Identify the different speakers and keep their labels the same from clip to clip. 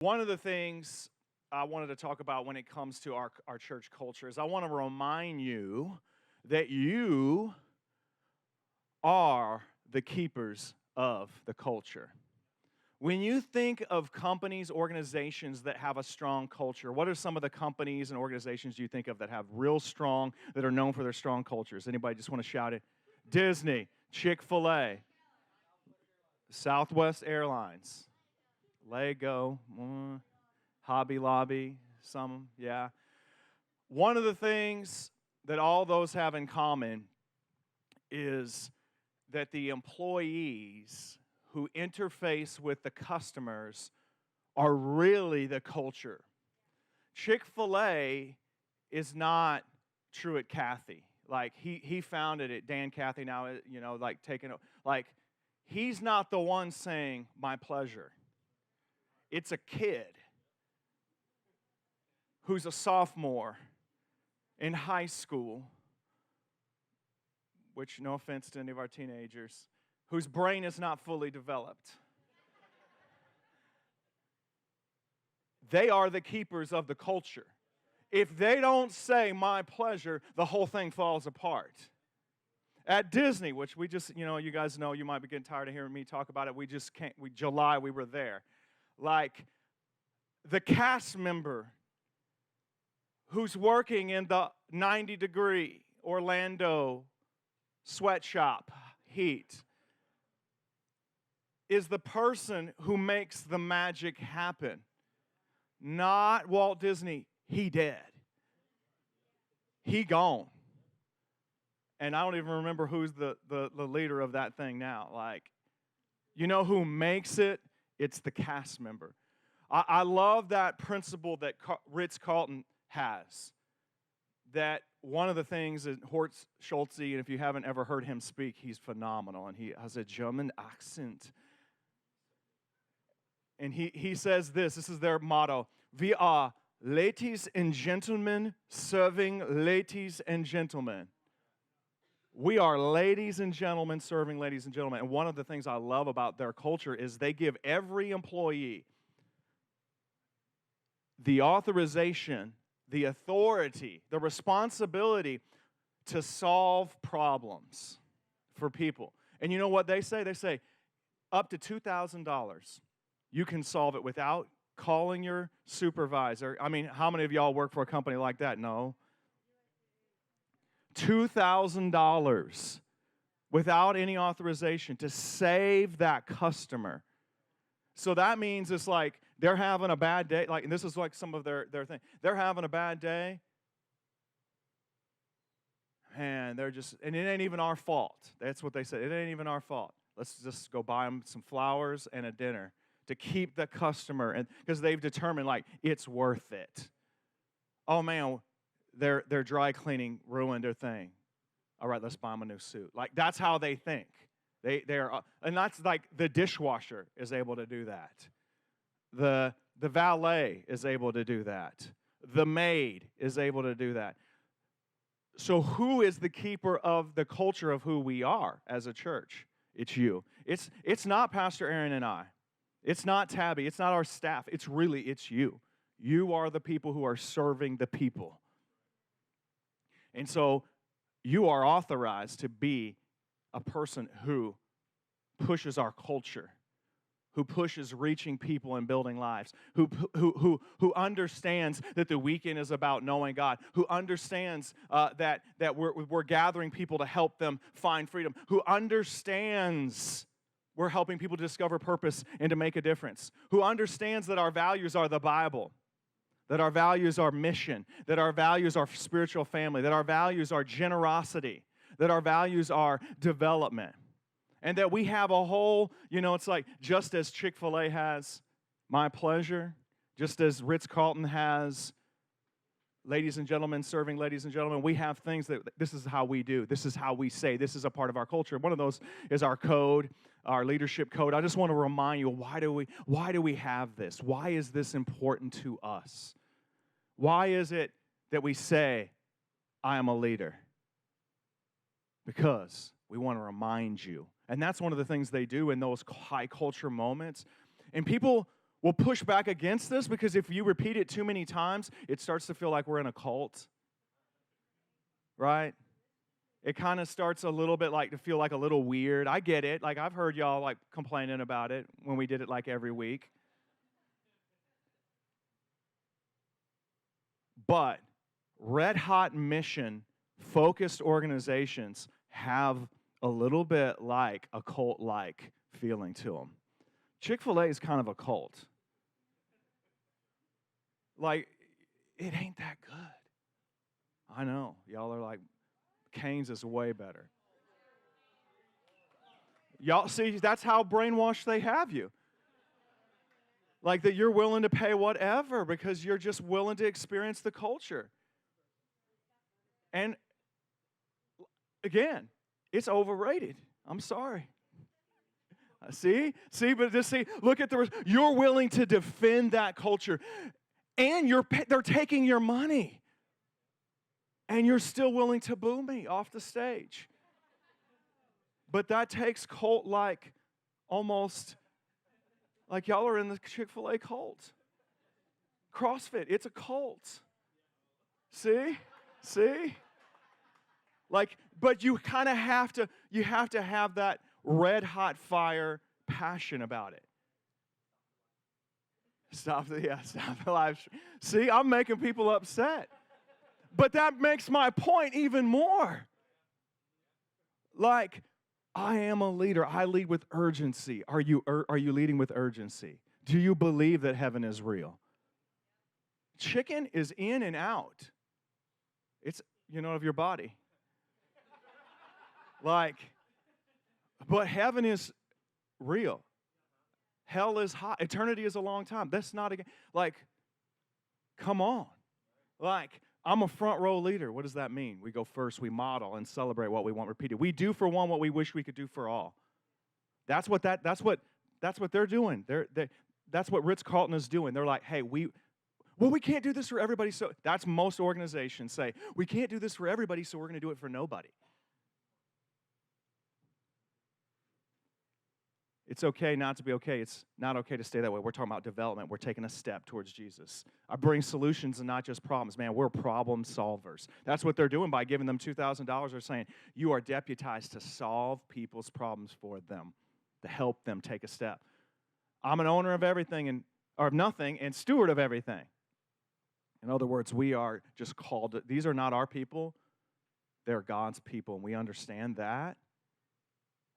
Speaker 1: One of the things I wanted to talk about when it comes to our church culture is I want to remind you that you are the keepers of the culture. When you think of companies, organizations that have a strong culture, what are some of the companies and organizations you think of that have real strong, that are known for their strong cultures? Anybody just want to shout it? Disney, Chick-fil-A, Southwest Airlines, Lego, Hobby Lobby, some, yeah. One of the things that all those have in common is that the employees who interface with the customers are really the culture. Chick-fil-A is not Truett Cathy. Like, he founded it, Dan Cathy now, like taking, like, he's not the one saying, my pleasure. It's a kid who's a sophomore in high school, which, no offense to any of our teenagers, whose brain is not fully developed. They are the keepers of the culture. If they don't say my pleasure, the whole thing falls apart. At Disney, which we just, you guys know, you might be getting tired of hearing me talk about it. July, we were there. Like, the cast member who's working in the 90-degree Orlando sweatshop heat is the person who makes the magic happen. Not Walt Disney. He dead. He gone. And I don't even remember who's the leader of that thing now. Like, you know who makes it? It's the cast member. I love that principle that Ritz-Carlton has. That one of the things that Horst Schulze, and if you haven't ever heard him speak, he's phenomenal. And he has a German accent. And he says this is their motto: we are ladies and gentlemen serving ladies and gentlemen. We are ladies and gentlemen serving ladies and gentlemen. And one of the things I love about their culture is they give every employee the authorization, the authority, the responsibility to solve problems for people. And you know what they say? They say up to $2,000. You can solve it without calling your supervisor. I mean, how many of y'all work for a company like that? No. $2,000 without any authorization to save that customer. So that means it's like they're having a bad day. Like, and this is like some of their thing. They're having a bad day. And and it ain't even our fault. That's what they said. It ain't even our fault. Let's just go buy them some flowers and a dinner to keep the customer, and because they've determined, like, it's worth it. Oh, man, their dry cleaning ruined their thing. All right, let's buy them a new suit. Like, that's how they think. They're and that's like the dishwasher is able to do that. The valet is able to do that. The maid is able to do that. So who is the keeper of the culture of who we are as a church? It's you. It's not Pastor Aaron and I. It's not Tabby. It's not our staff. It's you. You are the people who are serving the people. And so you are authorized to be a person who pushes our culture, who pushes reaching people and building lives, who understands that the weekend is about knowing God, who understands that we're gathering people to help them find freedom, who understands we're helping people to discover purpose and to make a difference, who understands that our values are the Bible, that our values are mission, that our values are spiritual family, that our values are generosity, that our values are development. And that we have a whole, it's like just as Chick-fil-A has my pleasure, just as Ritz-Carlton has ladies and gentlemen serving ladies and gentlemen, we have things that this is how we do. This is how we say. This is a part of our culture. One of those is our code, our leadership code. I just want to remind you, why do we have this? Why is this important to us? Why is it that we say, I am a leader? Because we want to remind you. And that's one of the things they do in those high culture moments. And people will push back against this because if you repeat it too many times, it starts to feel like we're in a cult, right? It kind of starts a little bit like to feel like a little weird. I get it. Like I've heard y'all like complaining about it when we did it like every week. But red hot mission focused organizations have a little bit like a cult like feeling to them. Chick-fil-A is kind of a cult. Like, it ain't that good. I know. Y'all are like, Cane's is way better. Y'all see, that's how brainwashed they have you. Like that you're willing to pay whatever because you're just willing to experience the culture. And again, it's overrated. I'm sorry. See, but just see, look at you're willing to defend that culture, and they're taking your money, and you're still willing to boo me off the stage. But that takes cult-like, almost like y'all are in the Chick-fil-A cult. CrossFit, it's a cult. See? Like, but you kind of have to have that red hot fire passion about it. Stop the live stream. See, I'm making people upset. But that makes my point even more. Like, I am a leader. I lead with urgency. Are you leading with urgency? Do you believe that heaven is real? Chicken is in and out. It's, of your body. Like, but heaven is real. Hell is hot. Eternity is a long time. That's not like, come on. Like, I'm a front row leader. What does that mean? We go first, we model and celebrate what we want repeated. We do for one what we wish we could do for all. That's what they're doing. That's what Ritz-Carlton is doing. They're like, hey, we can't do this for everybody. So that's most organizations say, we can't do this for everybody, so we're going to do it for nobody. It's okay not to be okay. It's not okay to stay that way. We're talking about development. We're taking a step towards Jesus. I bring solutions and not just problems. Man, we're problem solvers. That's what they're doing by giving them $2,000. They're saying, you are deputized to solve people's problems for them, to help them take a step. I'm an owner of everything or of nothing and steward of everything. In other words, we are just called. These are not our people. They're God's people, and we understand that.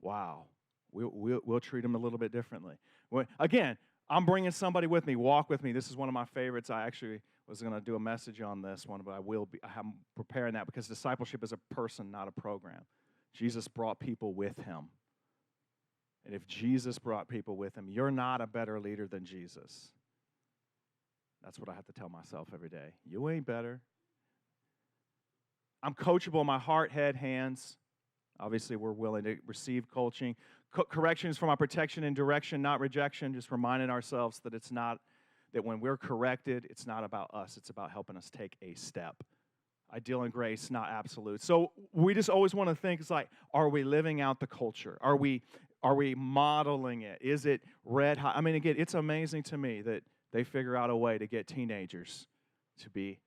Speaker 1: Wow. We'll treat them a little bit differently. Again, I'm bringing somebody with me. Walk with me. This is one of my favorites. I actually was going to do a message on this one, but I'm preparing that because discipleship is a person, not a program. Jesus brought people with him. And if Jesus brought people with him, you're not a better leader than Jesus. That's what I have to tell myself every day. You ain't better. I'm coachable in my heart, head, hands. Obviously, we're willing to receive coaching. Corrections for my protection and direction, not rejection. Just reminding ourselves that it's not, that when we're corrected, it's not about us. It's about helping us take a step. Ideal and grace, not absolute. So we just always want to think, it's like, are we living out the culture? Are we modeling it? Is it red hot? I mean, again, it's amazing to me that they figure out a way to get teenagers to be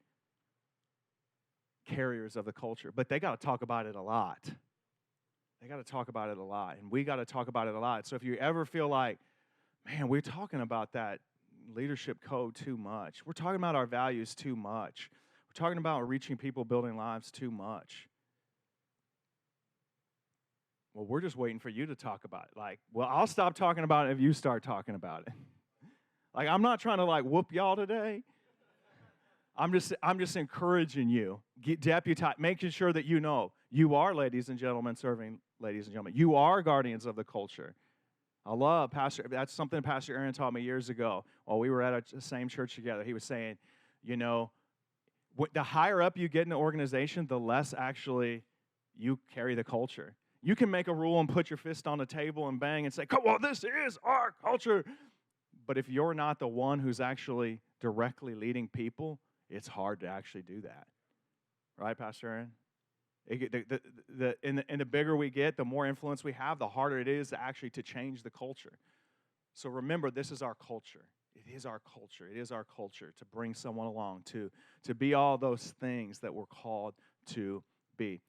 Speaker 1: carriers of the culture. But they got to talk about it a lot. They got to talk about it a lot, and we got to talk about it a lot. So if you ever feel like, man, we're talking about that leadership code too much. We're talking about our values too much. We're talking about reaching people, building lives too much. Well, we're just waiting for you to talk about it. Like, well, I'll stop talking about it if you start talking about it. Like, I'm not trying to, like, whoop y'all today. I'm just encouraging you. Deputize, making sure that you know you are, ladies and gentlemen, serving ladies and gentlemen. You are guardians of the culture. I love that's something Pastor Aaron taught me years ago while we were at the same church together. He was saying, the higher up you get in the organization, the less actually you carry the culture. You can make a rule and put your fist on the table and bang and say, come on, this is our culture. But if you're not the one who's actually directly leading people, it's hard to actually do that. Right, Pastor Aaron? And the bigger we get, the more influence we have, the harder it is actually to change the culture. So remember, this is our culture. It is our culture. It is our culture to bring someone along, to be all those things that we're called to be.